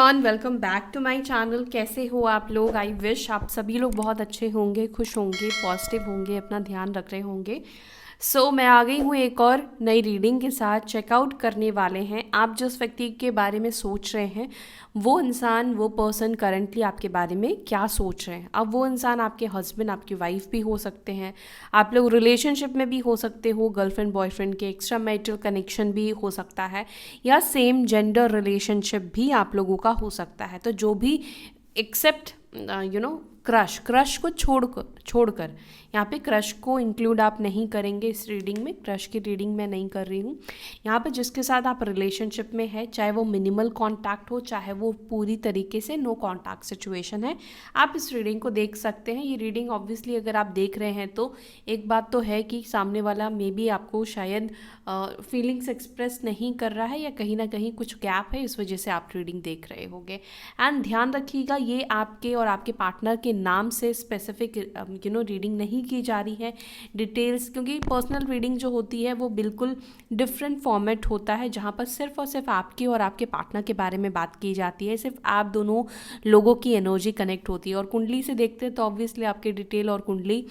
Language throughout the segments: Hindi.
Everyone, welcome back to my channel. कैसे हो आप लोग? आई विश आप सभी लोग बहुत अच्छे होंगे, खुश होंगे, पॉजिटिव होंगे, अपना ध्यान रख रहे होंगे। मैं आ गई हूँ एक और नई रीडिंग के साथ। चेकआउट करने वाले हैं आप जिस व्यक्ति के बारे में सोच रहे हैं, वो इंसान, वो पर्सन करंटली आपके बारे में क्या सोच रहे हैं। अब वो इंसान आपके हस्बैंड, आपकी वाइफ भी हो सकते हैं, आप लोग रिलेशनशिप में भी हो सकते हो, गर्लफ्रेंड बॉयफ्रेंड के एक्स्ट्रा मैरिटल कनेक्शन भी हो सकता है, या सेम जेंडर रिलेशनशिप भी आप लोगों का हो सकता है। तो जो भी एक्सेप्ट क्रश को छोड़कर यहाँ पे क्रश को इंक्लूड आप नहीं करेंगे इस रीडिंग में। क्रश की रीडिंग मैं नहीं कर रही हूँ यहाँ पे। जिसके साथ आप रिलेशनशिप में है, चाहे वो मिनिमल कांटेक्ट हो, चाहे वो पूरी तरीके से नो कांटेक्ट सिचुएशन है, आप इस रीडिंग को देख सकते हैं। ये रीडिंग ऑब्वियसली अगर आप देख रहे हैं तो एक बात तो है कि सामने वाला मे बी आपको शायद फीलिंग्स एक्सप्रेस नहीं कर रहा है, या कहीं ना कहीं कुछ गैप है, इस वजह से आप रीडिंग देख रहे होंगे। एंड ध्यान रखिएगा, ये आपके और आपके पार्टनर के नाम से स्पेसिफिक रीडिंग नहीं की जा रही है, डिटेल्स, क्योंकि पर्सनल रीडिंग जो होती है वो बिल्कुल डिफरेंट फॉर्मेट होता है, जहाँ पर सिर्फ और सिर्फ आपके और आपके पार्टनर के बारे में बात की जाती है, सिर्फ आप दोनों लोगों की एनर्जी कनेक्ट होती है। और कुंडली से देखते हैं तो ऑब्वियसली आपकी डिटेल और कुंडली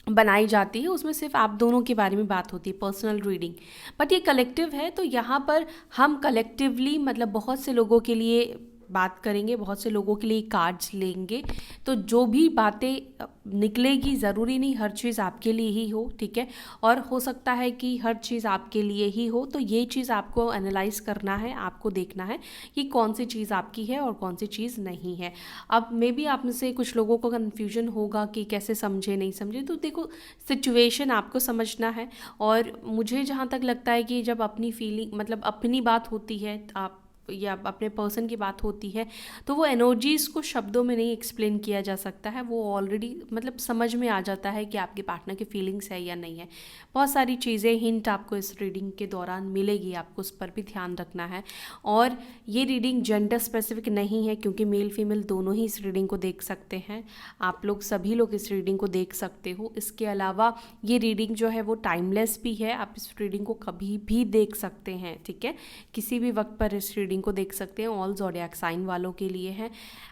बनाई जाती है, उसमें सिर्फ आप दोनों के बारे में बात होती है, पर्सनल रीडिंग। बट ये कलेक्टिव है, तो यहाँ पर हम कलेक्टिवली मतलब बहुत से लोगों के लिए बात करेंगे, बहुत से लोगों के लिए कार्ड्स लेंगे। तो जो भी बातें निकलेगी, ज़रूरी नहीं हर चीज़ आपके लिए ही हो, ठीक है, और हो सकता है कि हर चीज़ आपके लिए ही हो। तो ये चीज़ आपको एनालाइज करना है, आपको देखना है कि कौन सी चीज़ आपकी है और कौन सी चीज़ नहीं है। अब मे बी आप में से कुछ लोगों को कन्फ्यूजन होगा कि कैसे समझे नहीं समझे। तो देखो, सिचुएशन आपको समझना है। और मुझे जहाँ तक लगता है कि जब अपनी फीलिंग मतलब अपनी बात होती है, आप या अपने पर्सन की बात होती है, तो वो एनर्जीज़ को शब्दों में नहीं एक्सप्लेन किया जा सकता है। वो ऑलरेडी मतलब समझ में आ जाता है कि आपके पार्टनर की फीलिंग्स है या नहीं है। बहुत सारी चीज़ें हिंट आपको इस रीडिंग के दौरान मिलेगी, आपको उस पर भी ध्यान रखना है। और ये रीडिंग जेंडर स्पेसिफिक नहीं है, क्योंकि मेल फीमेल दोनों ही इस रीडिंग को देख सकते हैं। आप लोग सभी लोग इस रीडिंग को देख सकते हो। इसके अलावा ये रीडिंग जो है वो टाइमलेस भी है, आप इस रीडिंग को कभी भी देख सकते हैं, ठीक है, किसी भी वक्त पर इस रीडिंग को देख सकते हैं। ऑल ज़ोडिएक साइन वालों के लिए है।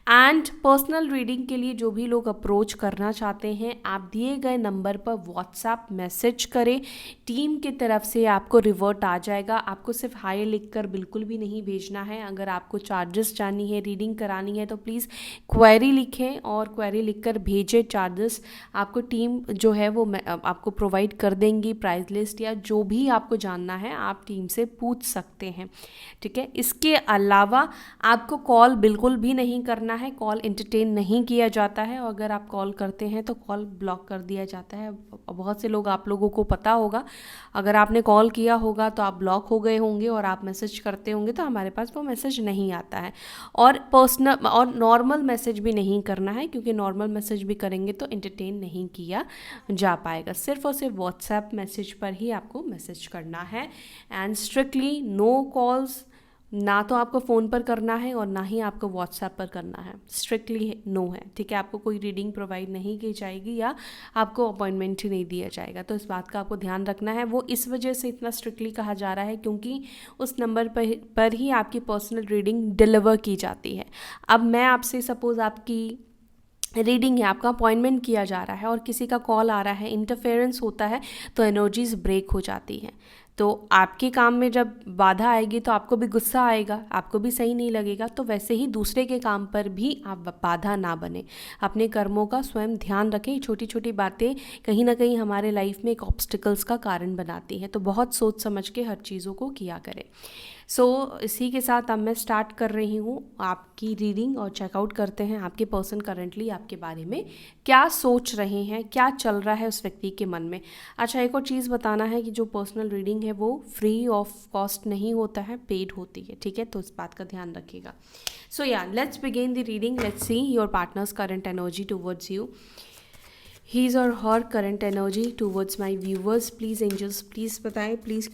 एंड पर्सनल रीडिंग के लिए जो भी लोग अप्रोच करना चाहते हैं, आप दिए गए नंबर पर व्हाट्सएप मैसेज करें, टीम की तरफ से आपको रिवर्ट आ जाएगा। आपको सिर्फ हाई लिखकर बिल्कुल भी नहीं भेजना है। अगर आपको चार्जेस जाननी है, रीडिंग करानी है, तो प्लीज़ क्वेरी लिखें और क्वेरी लिखकर भेजें। चार्जेस आपको टीम जो है वो आपको प्रोवाइड कर देंगी, प्राइस लिस्ट या जो भी आपको जानना है आप टीम से पूछ सकते हैं, ठीक है। इसके अलावा आपको कॉल बिल्कुल भी नहीं करना है, कॉल एंटरटेन नहीं किया जाता है, और अगर आप कॉल करते हैं तो कॉल ब्लॉक कर दिया जाता है। बहुत से लोग, आप लोगों को पता होगा, अगर आपने कॉल किया होगा तो आप ब्लॉक हो गए होंगे, और आप मैसेज करते होंगे तो हमारे पास वो मैसेज नहीं आता है। और पर्सनल और नॉर्मल मैसेज भी नहीं करना है, क्योंकि नॉर्मल मैसेज भी करेंगे तो एंटरटेन नहीं किया जा पाएगा। सिर्फ और सिर्फ व्हाट्सएप मैसेज पर ही आपको मैसेज करना है। एंड स्ट्रिक्टली नो कॉल्स, ना तो आपको फ़ोन पर करना है और ना ही आपको व्हाट्सएप पर करना है, स्ट्रिक्टली नो है, ठीक है। आपको कोई रीडिंग प्रोवाइड नहीं की जाएगी या आपको अपॉइंटमेंट ही नहीं दिया जाएगा। तो इस बात का आपको ध्यान रखना है। वो इस वजह से इतना स्ट्रिक्टली कहा जा रहा है क्योंकि उस नंबर पर ही आपकी पर्सनल रीडिंग डिलीवर की जाती है। अब मैं आपसे, सपोज़ आपकी रीडिंग है, आपका अपॉइंटमेंट किया जा रहा है और किसी का कॉल आ रहा है, इंटरफेरेंस होता है, तो एनर्जीज ब्रेक हो जाती हैं। तो आपके काम में जब बाधा आएगी तो आपको भी गुस्सा आएगा, आपको भी सही नहीं लगेगा। तो वैसे ही दूसरे के काम पर भी आप बाधा ना बने, अपने कर्मों का स्वयं ध्यान रखें। छोटी छोटी बातें कहीं ना कहीं हमारे लाइफ में एक ऑब्स्टिकल्स का कारण बनाती है, तो बहुत सोच समझ के हर चीज़ों को किया करें। इसी के साथ अब मैं स्टार्ट कर रही हूँ आपकी रीडिंग, और चेकआउट करते हैं आपके पर्सन करंटली आपके बारे में क्या सोच रहे हैं, क्या चल रहा है उस व्यक्ति के मन में। अच्छा, एक और चीज़ बताना है कि जो पर्सनल रीडिंग है वो फ्री ऑफ कॉस्ट नहीं होता है, पेड होती है, ठीक है, तो इस बात का ध्यान रखिएगा। Let's begin the reading. Let's see your partner's current energy towards you. His or her current energy towards my viewers, please angels please बताएं, प्लीज़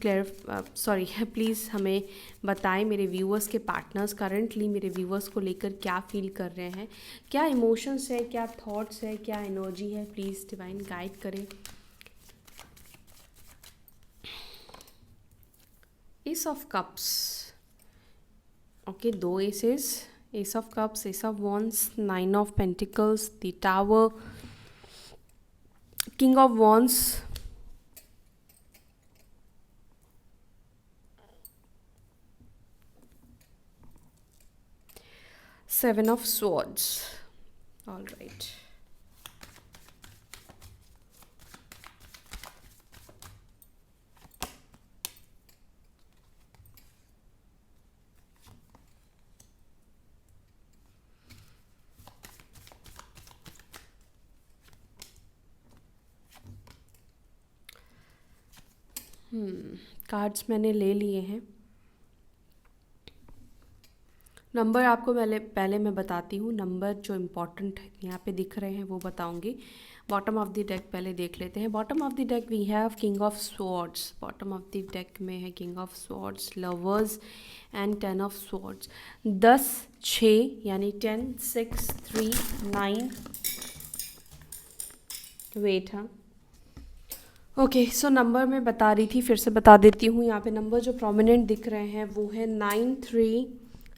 प्लीज़ हमें बताएं मेरे व्यूअर्स के पार्टनर्स करंटली मेरे व्यूअर्स को लेकर क्या फील कर रहे हैं, क्या इमोशंस है, क्या थॉट्स है, क्या एनर्जी है। प्लीज़ डिवाइन गाइड करें। Ace of cups, okay, 2 aces, Ace of Cups, Ace of Wands, Nine of Pentacles, the Tower, King of Wands, Seven of Swords. All right. Cards मैंने ले लिए हैं। नंबर आपको पहले मैं बताती हूँ। नंबर जो इम्पोर्टेंट यहाँ पे दिख रहे हैं वो बताऊँगी। बॉटम ऑफ द डेक पहले देख लेते हैं। Bottom of the deck we have king of swords. Bottom of the deck में है king of swords, lovers and 10 of swords. 10 6 यानी 10 6 3 9। वेट, हाँ ओके। सो नंबर मैं बता रही थी, फिर से बता देती हूँ। यहाँ पे नंबर जो प्रोमिनेंट दिख रहे हैं वो है 9 3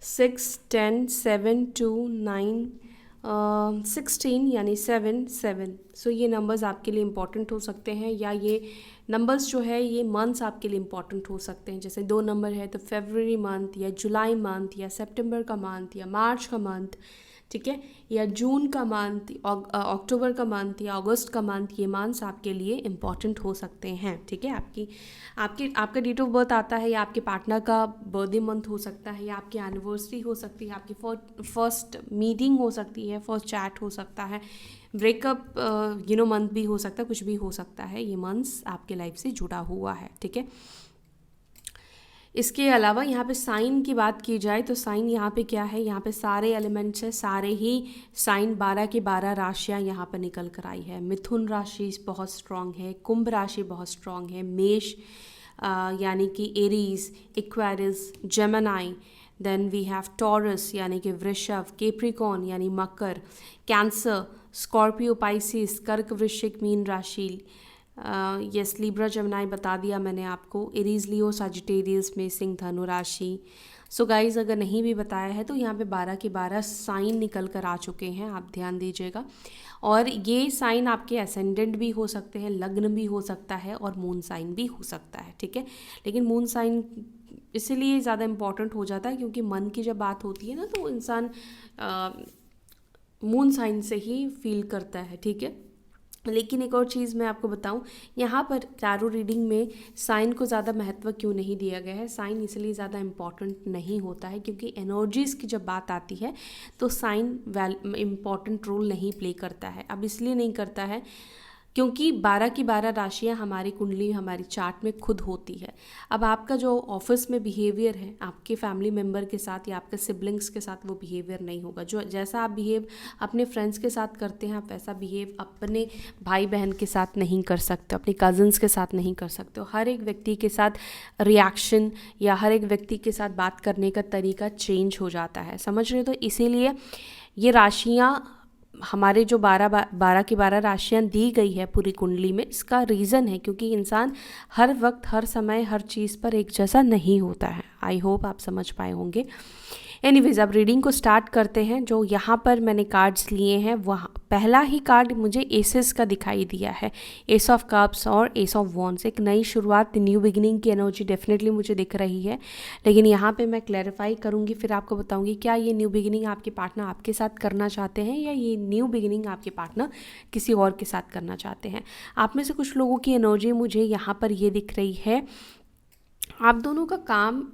6 10 7 2 9 16 यानी 7 7। सो ये नंबर्स आपके लिए इम्पॉर्टेंट हो सकते हैं, या ये नंबर्स जो है ये मंथ्स आपके लिए इम्पॉर्टेंट हो सकते हैं। जैसे 2 नंबर है तो फरवरी मंथ या जुलाई मंथ या सितंबर का मंथ या मार्च का मंथ, ठीक है, या जून का मंथ, अक्टूबर का मंथ या अगस्त का मंथ। ये मंथ्स आपके लिए इम्पॉर्टेंट हो सकते हैं, ठीक है। आपका डेट ऑफ बर्थ आता है, या आपके पार्टनर का बर्थडे मंथ हो सकता है, या आपकी एनिवर्सरी हो सकती है, आपकी फर्स्ट मीटिंग हो सकती है, फर्स्ट चैट हो सकता है, ब्रेकअप मंथ भी हो सकता है, कुछ भी हो सकता है। ये मंथ्स आपके लाइफ से जुड़ा हुआ है, ठीक है। इसके अलावा यहाँ पे साइन की बात की जाए तो साइन यहाँ पे क्या है, यहाँ पे सारे एलिमेंट्स हैं, सारे ही साइन 12 की 12 राशियाँ यहाँ पर निकल कर आई है। मिथुन राशि बहुत स्ट्रांग है, कुंभ राशि बहुत स्ट्रांग है, मेष यानी कि Aries, Aquarius, Gemini, then we have Taurus यानी कि वृषभ, कैप्रिकॉर्न यानी मकर, कैंसर, स्कॉर्पियो, पाइसिस, कर्क, वृश्चिक, मीन राशि, यस लिब्रा, जेमिनी बता दिया मैंने आपको, एरीज, लियो, सजिटेरियस में सिंह, धनु राशि। सो गाइज अगर नहीं भी बताया है तो यहाँ पे 12 के 12 साइन निकल कर आ चुके हैं, आप ध्यान दीजिएगा। और ये साइन आपके असेंडेंट भी हो सकते हैं, लग्न भी हो सकता है, और मून साइन भी हो सकता है, ठीक है। लेकिन मून साइन इसीलिए ज़्यादा इम्पॉर्टेंट हो जाता है क्योंकि मन की जब बात होती है ना तो इंसान मून साइन से ही फील करता है, ठीक है। लेकिन एक और चीज़ मैं आपको बताऊं, यहाँ पर टैरो रीडिंग में साइन को ज़्यादा महत्व क्यों नहीं दिया गया है। साइन इसलिए ज़्यादा इम्पॉर्टेंट नहीं होता है क्योंकि एनर्जीज़ की जब बात आती है तो साइन इम्पॉर्टेंट रोल नहीं प्ले करता है। अब इसलिए नहीं करता है क्योंकि 12 की 12 राशियाँ हमारी कुंडली, हमारी चार्ट में खुद होती है। अब आपका जो ऑफिस में बिहेवियर है आपके फैमिली मेम्बर के साथ या आपके सिबलिंग्स के साथ, वो बिहेवियर नहीं होगा। जो जैसा आप बिहेव अपने फ्रेंड्स के साथ करते हैं, आप वैसा बिहेव अपने भाई बहन के साथ नहीं कर सकते, अपने कज़न्स के साथ नहीं कर सकते। हर एक व्यक्ति के साथ रिएक्शन या हर एक व्यक्ति के साथ बात करने का तरीका चेंज हो जाता है, समझ रहे हो। तो इसीलिए ये राशियाँ हमारे जो 12 की 12 राशियाँ दी गई है पूरी कुंडली में, इसका रीज़न है क्योंकि इंसान हर वक्त, हर समय, हर चीज़ पर एक जैसा नहीं होता है। आई होप आप समझ पाए होंगे। एनीवेज अब रीडिंग को स्टार्ट करते हैं। जो यहाँ पर मैंने कार्ड्स लिए हैं वहाँ पहला ही कार्ड मुझे एसेस का दिखाई दिया है, एस ऑफ कप्स और एस ऑफ वॉन्ड्स। एक नई शुरुआत, न्यू बिगिनिंग की एनर्जी डेफिनेटली मुझे दिख रही है। लेकिन यहाँ पे मैं क्लैरिफाई करूँगी, फिर आपको बताऊँगी क्या ये न्यू बिगिनिंग आपके पार्टनर आपके साथ करना चाहते हैं या ये न्यू बिगिनिंग आपके पार्टनर किसी और के साथ करना चाहते हैं। आप में से कुछ लोगों की एनर्जी मुझे यहाँ पर ये दिख रही है, आप दोनों का काम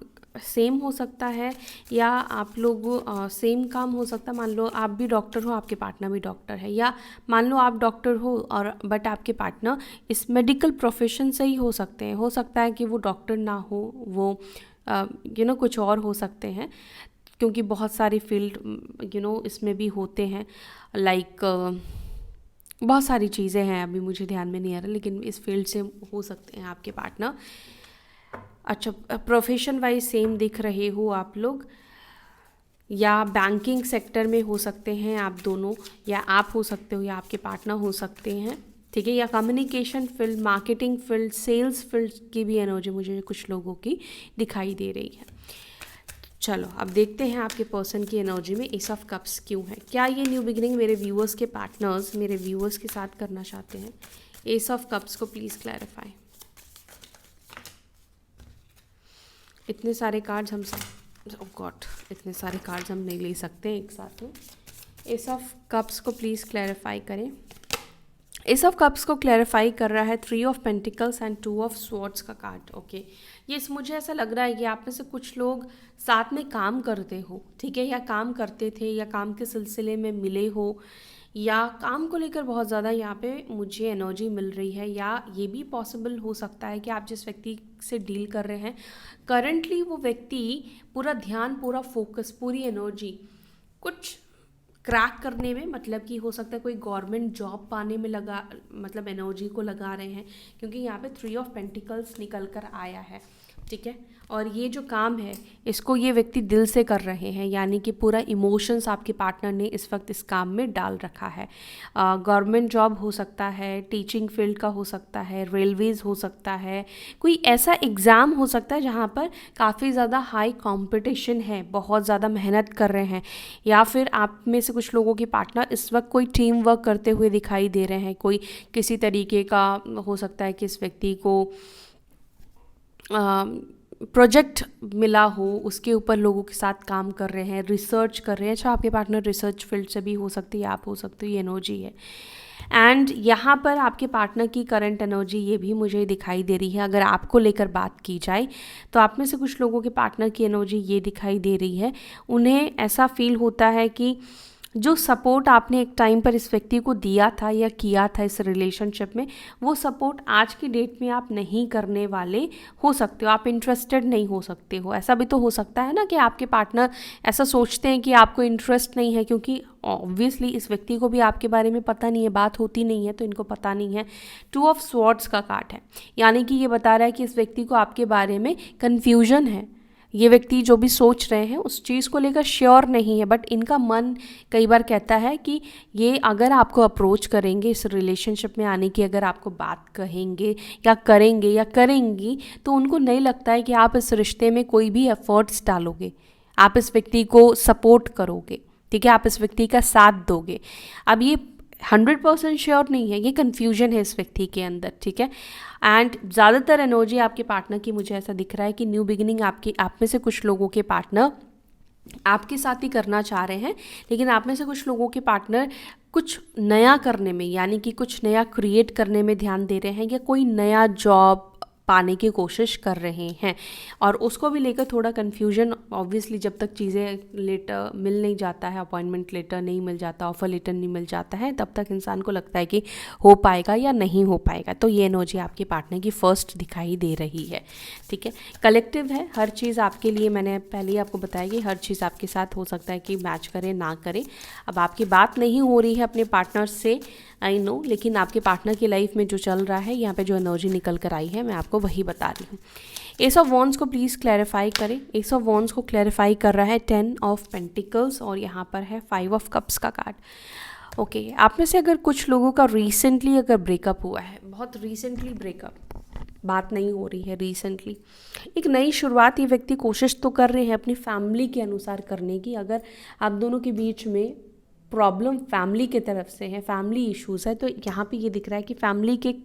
सेम हो सकता है या आप लोग सेम काम हो सकता है। मान लो आप भी डॉक्टर हो, आपके पार्टनर भी डॉक्टर है, या मान लो आप डॉक्टर हो और बट आपके पार्टनर इस मेडिकल प्रोफेशन से ही हो सकते हैं। हो सकता है कि वो डॉक्टर ना हो, वो कुछ और हो सकते हैं क्योंकि बहुत सारी फील्ड इसमें भी होते हैं। लाइक बहुत सारी चीज़ें हैं, अभी मुझे ध्यान में नहीं आ रहा, लेकिन इस फील्ड से हो सकते हैं आपके पार्टनर। अच्छा, प्रोफेशन वाइज सेम दिख रहे हो आप लोग, या बैंकिंग सेक्टर में हो सकते हैं आप दोनों, या आप हो सकते हो या आपके पार्टनर हो सकते हैं, ठीक है। या communication field, marketing field, sales field की भी एनर्जी मुझे कुछ लोगों की दिखाई दे रही है। चलो अब देखते हैं आपके पर्सन की एनर्जी में एस ऑफ कप्स क्यों है। क्या ये न्यू बिगिनिंग मेरे व्यूअर्स के पार्टनर्स मेरे व्यूअर्स के साथ करना चाहते हैं? एस ऑफ कप्स को प्लीज़ क्लैरिफाई। इतने सारे कार्ड्स हम सब, ओह गॉड, इतने सारे कार्ड्स हम नहीं ले सकते हैं एक साथ में। एस ऑफ कप्स को प्लीज़ क्लैरिफाई करें। एस ऑफ कप्स को क्लैरिफाई कर रहा है 3 of pentacles and 2 of swords का कार्ड। ओके, ये मुझे ऐसा लग रहा है कि आप में से कुछ लोग साथ में काम करते हो, ठीक है, या काम करते थे या काम के सिलसिले में मिले हो, या काम को लेकर बहुत ज़्यादा यहाँ पे मुझे एनर्जी मिल रही है। या ये भी पॉसिबल हो सकता है कि आप जिस व्यक्ति से डील कर रहे हैं करंटली वो व्यक्ति पूरा ध्यान, पूरा फोकस, पूरी एनर्जी कुछ क्रैक करने में, मतलब कि हो सकता है कोई गवर्नमेंट जॉब पाने में लगा, मतलब एनर्जी को लगा रहे हैं, क्योंकि यहाँ पे 3 ऑफ पेंटिकल्स निकल कर आया है, ठीक है। और ये जो काम है इसको ये व्यक्ति दिल से कर रहे हैं, यानी कि पूरा इमोशंस आपके पार्टनर ने इस वक्त इस काम में डाल रखा है। गवर्नमेंट जॉब हो सकता है, टीचिंग फील्ड का हो सकता है, रेलवेज़ हो सकता है, कोई ऐसा एग्ज़ाम हो सकता है जहाँ पर काफ़ी ज़्यादा हाई कंपटीशन है, बहुत ज़्यादा मेहनत कर रहे हैं। या फिर आप में से कुछ लोगों के पार्टनर इस वक्त कोई टीम वर्क करते हुए दिखाई दे रहे हैं। कोई किसी तरीके का हो सकता है कि इस व्यक्ति को प्रोजेक्ट मिला हो, उसके ऊपर लोगों के साथ काम कर रहे हैं, रिसर्च कर रहे हैं। अच्छा, आपके पार्टनर रिसर्च फील्ड से भी हो सकती है, आप हो सकते हो, ये एनर्जी है। एंड यहाँ पर आपके पार्टनर की करंट एनर्जी ये भी मुझे दिखाई दे रही है। अगर आपको लेकर बात की जाए तो आप में से कुछ लोगों के पार्टनर की एनर्जी ये दिखाई दे रही है, उन्हें ऐसा फील होता है कि जो सपोर्ट आपने एक टाइम पर इस व्यक्ति को दिया था या किया था इस रिलेशनशिप में, वो सपोर्ट आज की डेट में आप नहीं करने वाले हो सकते हो, आप इंटरेस्टेड नहीं हो सकते हो। ऐसा भी तो हो सकता है ना कि आपके पार्टनर ऐसा सोचते हैं कि आपको इंटरेस्ट नहीं है, क्योंकि ऑब्वियसली इस व्यक्ति को भी आपके बारे में पता नहीं है, बात होती नहीं है तो इनको पता नहीं है। 2 ऑफ स्वॉर्ड्स का कार्ड है, यानी कि ये बता रहा है कि इस व्यक्ति को आपके बारे में कन्फ्यूजन है। ये व्यक्ति जो भी सोच रहे हैं उस चीज़ को लेकर श्योर नहीं है, बट इनका मन कई बार कहता है कि ये अगर आपको अप्रोच करेंगे, इस रिलेशनशिप में आने की अगर आपको बात कहेंगे या करेंगे या करेंगी, तो उनको नहीं लगता है कि आप इस रिश्ते में कोई भी एफर्ट्स डालोगे, आप इस व्यक्ति को सपोर्ट करोगे, ठीक है, आप इस व्यक्ति का साथ दोगे। अब ये 100% श्योर नहीं है, ये कन्फ्यूजन है इस व्यक्ति के अंदर, ठीक है। एंड ज़्यादातर एनर्जी आपके पार्टनर की मुझे ऐसा दिख रहा है कि न्यू बिगिनिंग आप में से कुछ लोगों के पार्टनर आपके साथ ही करना चाह रहे हैं, लेकिन आप में से कुछ लोगों के पार्टनर कुछ नया करने में, यानी कि कुछ नया क्रिएट करने में ध्यान दे रहे हैं, या कोई नया जॉब पाने की कोशिश कर रहे हैं, और उसको भी लेकर थोड़ा कन्फ्यूजन। ऑब्वियसली जब तक चीज़ें लेटर मिल नहीं जाता है, अपॉइंटमेंट लेटर नहीं मिल जाता, ऑफर लेटर नहीं मिल जाता है, तब तक इंसान को लगता है कि हो पाएगा या नहीं हो पाएगा। तो ये एनर्जी आपके पार्टनर की फर्स्ट दिखाई दे रही है, ठीक है। कलेक्टिव है, हर चीज़ आपके लिए, मैंने पहले ही आपको बताया कि हर चीज़ आपके साथ हो सकता है कि मैच करे ना करे। अब आपकी बात नहीं हो रही है अपने पार्टनर से, आई नो, लेकिन आपके पार्टनर की लाइफ में जो चल रहा है, यहाँ पे जो एनर्जी निकल कर आई है, मैं आपको वही बता रही हूँ। एस ऑफ वॉन्ड्स को प्लीज़ क्लैरिफाई करें। एस ऑफ वॉन्ड्स को क्लैरिफाई कर रहा है 10 ऑफ पेंटिकल्स, और यहाँ पर है 5 ऑफ कप्स का कार्ड। ओके, आप में से अगर कुछ लोगों का रिसेंटली अगर ब्रेकअप हुआ है, बहुत रिसेंटली ब्रेकअप, बात नहीं हो रही है रिसेंटली, एक नई शुरुआत ये व्यक्ति कोशिश तो कर रहे हैं अपनी फैमिली के अनुसार करने की। अगर आप दोनों के बीच में प्रॉब्लम फैमिली की तरफ से है, फैमिली इश्यूज़ है, तो यहाँ पे ये दिख रहा है कि फैमिली के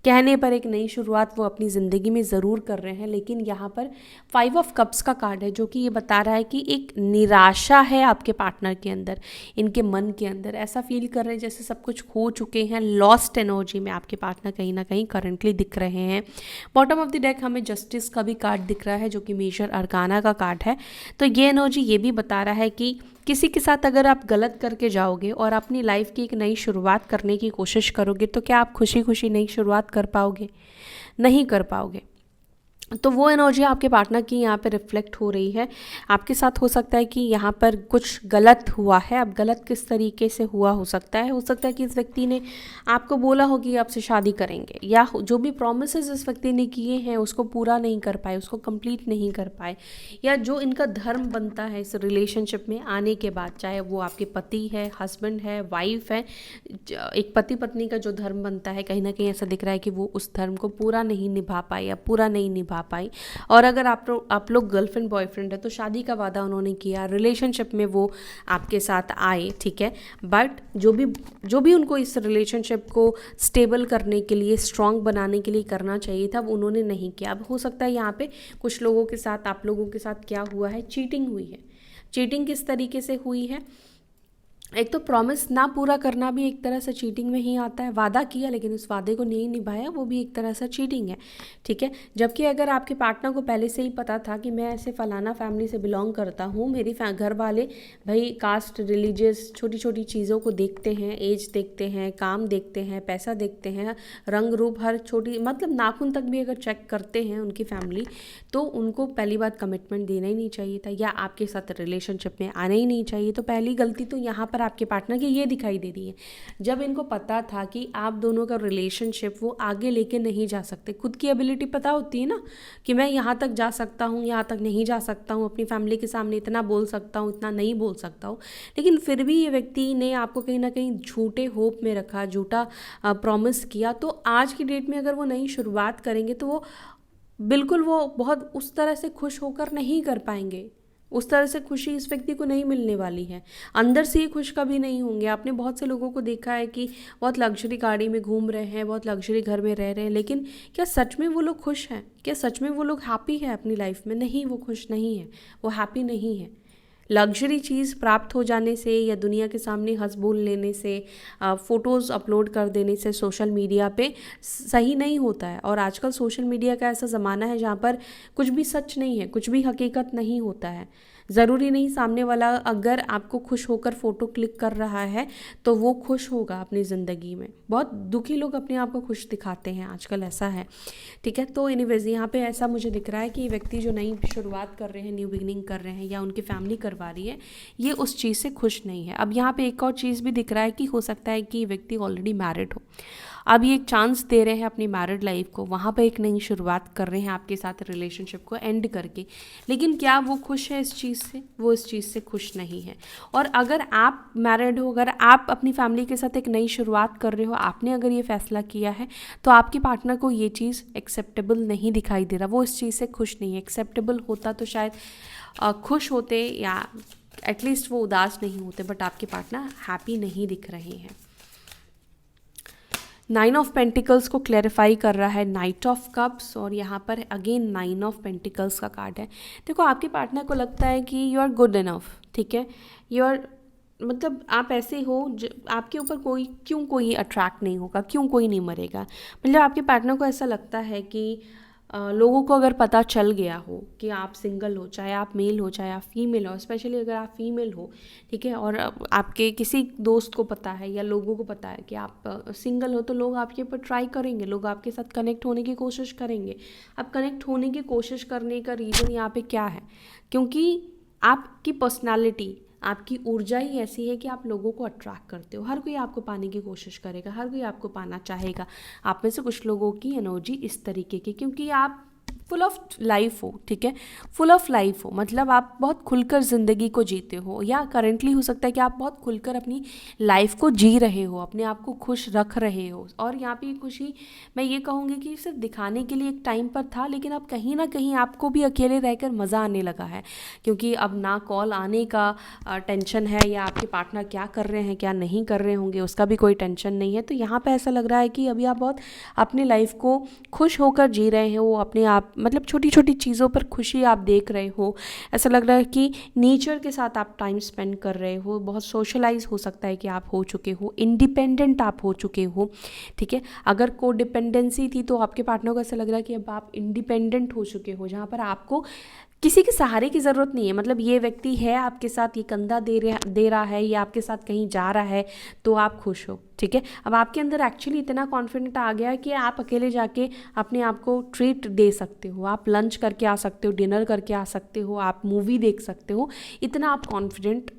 कहने पर एक नई शुरुआत वो अपनी ज़िंदगी में ज़रूर कर रहे हैं। लेकिन यहाँ पर 5 ऑफ कप्स का कार्ड है, जो कि ये बता रहा है कि एक निराशा है आपके पार्टनर के अंदर, इनके मन के अंदर। ऐसा फील कर रहे हैं जैसे सब कुछ खो चुके हैं, लॉस्ट एनर्जी में आपके पार्टनर कहीं ना कहीं करंटली दिख रहे हैं। बॉटम ऑफ द डेक हमें जस्टिस का भी कार्ड दिख रहा है, जो कि मेजर अरकाना का कार्ड है। तो ये एनर्जी ये भी बता रहा है कि किसी के साथ अगर आप गलत करके जाओगे और अपनी लाइफ की एक नई शुरुआत करने की कोशिश करोगे, तो क्या आप खुशी खुशी नई शुरुआत कर पाओगे? नहीं कर पाओगे। तो वो एनर्जी आपके पार्टनर की यहाँ पे रिफ्लेक्ट हो रही है। आपके साथ हो सकता है कि यहाँ पर कुछ गलत हुआ है। अब गलत किस तरीके से हुआ हो सकता है कि इस व्यक्ति ने आपको बोला हो कि आपसे शादी करेंगे, या जो भी प्रोमिसेस इस व्यक्ति ने किए हैं उसको पूरा नहीं कर पाए, उसको कंप्लीट नहीं कर पाए, या जो इनका धर्म बनता है इस रिलेशनशिप में आने के बाद, चाहे वो आपके पति है, हस्बैंड है, वाइफ है, एक पति पत्नी का जो धर्म बनता है, कहीं ना कहीं ऐसा दिख रहा है कि वो उस धर्म को पूरा नहीं निभा पाए या पूरा नहीं निभा निभा पाई। और अगर आप लोग गर्लफ्रेंड बॉयफ्रेंड है तो शादी का वादा उन्होंने किया, रिलेशनशिप में वो आपके साथ आए, ठीक है। बट जो भी उनको इस रिलेशनशिप को स्टेबल करने के लिए, स्ट्रॉन्ग बनाने के लिए करना चाहिए था, वो उन्होंने नहीं किया। अब हो सकता है यहाँ पे कुछ लोगों के साथ, आप लोगों के साथ क्या हुआ है, चीटिंग हुई है। चीटिंग किस तरीके से हुई है? एक तो प्रॉमिस ना पूरा करना भी एक तरह से चीटिंग में ही आता है। वादा किया लेकिन उस वादे को नहीं निभाया, वो भी एक तरह से चीटिंग है, ठीक है। जबकि अगर आपके पार्टनर को पहले से ही पता था कि मैं ऐसे फलाना फैमिली से बिलोंग करता हूँ, मेरी घर वाले भाई कास्ट, रिलीजियस, छोटी छोटी चीज़ों को देखते हैं, एज देखते हैं, काम देखते हैं, पैसा देखते हैं, रंग रूप, हर छोटी मतलब नाखून तक भी अगर चेक करते हैं उनकी फैमिली, तो उनको पहली बात कमिटमेंट देना ही नहीं चाहिए था, या आपके साथ रिलेशनशिप में आना ही नहीं चाहिए। तो पहली गलती तो यहाँ पर आपके पार्टनर की ये दिखाई दे रही है। जब इनको पता था कि आप दोनों का रिलेशनशिप वो आगे लेके नहीं जा सकते, खुद की एबिलिटी पता होती है ना कि मैं यहाँ तक जा सकता हूँ, यहाँ तक नहीं जा सकता हूँ, अपनी फैमिली के सामने इतना बोल सकता हूँ, इतना नहीं बोल सकता हूँ, लेकिन फिर भी ये व्यक्ति ने आपको कहीं ना कहीं झूठे होप में रखा, झूठा प्रॉमिस किया। तो आज की डेट में अगर वो नई शुरुआत करेंगे तो वो बिल्कुल वो बहुत उस तरह से खुश होकर नहीं कर पाएंगे। उस तरह से खुशी इस व्यक्ति को नहीं मिलने वाली है, अंदर से ही खुश कभी नहीं होंगे। आपने बहुत से लोगों को देखा है कि बहुत लग्जरी गाड़ी में घूम रहे हैं, बहुत लग्जरी घर में रह रहे हैं, लेकिन क्या सच में वो लोग खुश हैं? क्या सच में वो लोग हैप्पी है अपनी लाइफ में? नहीं, वो खुश नहीं है, वो हैप्पी नहीं है। लग्जरी चीज़ प्राप्त हो जाने से या दुनिया के सामने हंस बोल लेने से, फ़ोटोज़ अपलोड कर देने से सोशल मीडिया पे सही नहीं होता है। और आजकल सोशल मीडिया का ऐसा ज़माना है जहाँ पर कुछ भी सच नहीं है, कुछ भी हकीकत नहीं होता है। ज़रूरी नहीं सामने वाला अगर आपको खुश होकर फ़ोटो क्लिक कर रहा है तो वो खुश होगा अपनी ज़िंदगी में। बहुत दुखी लोग अपने आप को खुश दिखाते हैं आजकल, ऐसा है, ठीक है। तो एनीवेज यहाँ पे ऐसा मुझे दिख रहा है कि व्यक्ति जो नई शुरुआत कर रहे हैं, न्यू बिगनिंग कर रहे हैं, या उनकी फैमिली करवा रही है, ये उस चीज़ से खुश नहीं है। अब यहाँ पे एक और चीज़ भी दिख रहा है कि हो सकता है कि व्यक्ति ऑलरेडी मैरिड हो। अब ये एक चांस दे रहे हैं अपनी मैरिड लाइफ को, वहाँ पे एक नई शुरुआत कर रहे हैं आपके साथ रिलेशनशिप को एंड करके, लेकिन क्या वो खुश है इस चीज़ से? वो इस चीज़ से खुश नहीं है। और अगर आप मैरिड हो, अगर आप अपनी फैमिली के साथ एक नई शुरुआत कर रहे हो, आपने अगर ये फैसला किया है, तो आपके पार्टनर को ये चीज़ एक्सेप्टेबल नहीं दिखाई दे रहा, वो इस चीज़ से खुश नहीं है। एक्सेप्टेबल होता तो शायद खुश होते या एटलीस्ट वो उदास नहीं होते, बट आपके पार्टनर हैप्पी नहीं दिख रहे हैं। 9 ऑफ पेंटिकल्स को क्लैरिफाई कर रहा है नाइट ऑफ कप्स, और यहाँ पर अगेन 9 ऑफ पेंटिकल्स का कार्ड है। देखो आपके पार्टनर को लगता है कि यू आर गुड इनफ, ठीक है, यू आर मतलब आप ऐसे हो, आपके ऊपर कोई अट्रैक्ट नहीं होगा, क्यों कोई नहीं मरेगा। मतलब आपके पार्टनर को ऐसा लगता है कि लोगों को अगर पता चल गया हो कि आप सिंगल हो, चाहे आप मेल हो चाहे आप फीमेल हो, स्पेशली अगर आप फीमेल हो, ठीक है, और आपके किसी दोस्त को पता है या लोगों को पता है कि आप सिंगल हो, तो लोग आपके ऊपर ट्राई करेंगे, लोग आपके साथ कनेक्ट होने की कोशिश करेंगे। अब कनेक्ट होने की कोशिश करने का रीज़न यहाँ पे क्या है? क्योंकि आपकी पर्सनालिटी, आपकी ऊर्जा ही ऐसी है कि आप लोगों को अट्रैक्ट करते हो। हर कोई आपको पाने की कोशिश करेगा, हर कोई आपको पाना चाहेगा। आप में से कुछ लोगों की एनर्जी इस तरीके की, क्योंकि आप फुल ऑफ लाइफ हो, ठीक है, फुल ऑफ लाइफ हो, मतलब आप बहुत खुलकर ज़िंदगी को जीते हो, या करेंटली हो सकता है कि आप बहुत खुलकर अपनी लाइफ को जी रहे हो, अपने आप को खुश रख रहे हो। और यहाँ पे खुशी मैं ये कहूँगी कि सिर्फ दिखाने के लिए एक टाइम पर था, लेकिन अब कहीं ना कहीं आपको भी अकेले रहकर मज़ा आने लगा है, क्योंकि अब ना कॉल आने का टेंशन है, या आपके पार्टनर क्या कर रहे हैं क्या नहीं कर रहे होंगे उसका भी कोई टेंशन नहीं है। तो यहाँ पर ऐसा लग रहा है कि अभी आप बहुत अपनी लाइफ को खुश होकर जी रहे हो, अपने आप मतलब छोटी छोटी चीज़ों पर खुशी आप देख रहे हो। ऐसा लग रहा है कि नेचर के साथ आप टाइम स्पेंड कर रहे हो, बहुत सोशलाइज हो सकता है कि आप हो चुके हो, इंडिपेंडेंट आप हो चुके हो, ठीक है। अगर को डिपेंडेंसी थी तो आपके पार्टनर को ऐसा लग रहा है कि अब आप इंडिपेंडेंट हो चुके हो, जहाँ पर आपको किसी के सहारे की ज़रूरत नहीं है। मतलब ये व्यक्ति है आपके साथ, ये कंधा दे रहा है, ये आपके साथ कहीं जा रहा है, तो आप खुश हो, ठीक है। अब आपके अंदर एक्चुअली इतना कॉन्फिडेंट आ गया है कि आप अकेले जाके अपने आप को ट्रीट दे सकते हो, आप लंच करके आ सकते हो, डिनर करके आ सकते हो, आप मूवी देख सकते हो, इतना आप कॉन्फिडेंट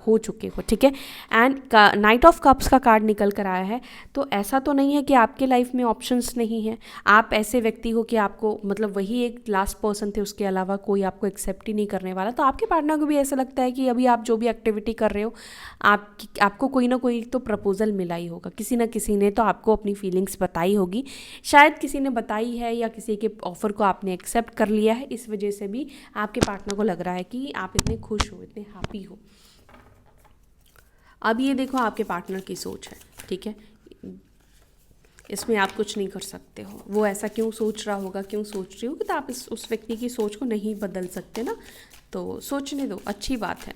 हो चुके हो, ठीक है। एंड नाइट ऑफ कप्स का कार्ड निकल कर आया है, तो ऐसा तो नहीं है कि आपके लाइफ में ऑप्शंस नहीं है। आप ऐसे व्यक्ति हो कि आपको मतलब वही एक लास्ट पर्सन थे, उसके अलावा कोई आपको एक्सेप्ट ही नहीं करने वाला। तो आपके पार्टनर को भी ऐसा लगता है कि अभी आप जो भी एक्टिविटी कर रहे हो आपको कोई ना कोई तो प्रपोजल मिला ही होगा, किसी ना किसी ने तो आपको अपनी फीलिंग्स बताई होगी, शायद किसी ने बताई है या किसी के ऑफ़र को आपने एक्सेप्ट कर लिया है। इस वजह से भी आपके पार्टनर को लग रहा है कि आप इतने खुश हो, इतने हैप्पी हो। अब ये देखो आपके पार्टनर की सोच है, ठीक है, इसमें आप कुछ नहीं कर सकते हो। वो ऐसा क्यों सोच रहा होगा, क्यों सोच रही होगी, तो आप उस व्यक्ति की सोच को नहीं बदल सकते ना, तो सोचने दो, अच्छी बात है।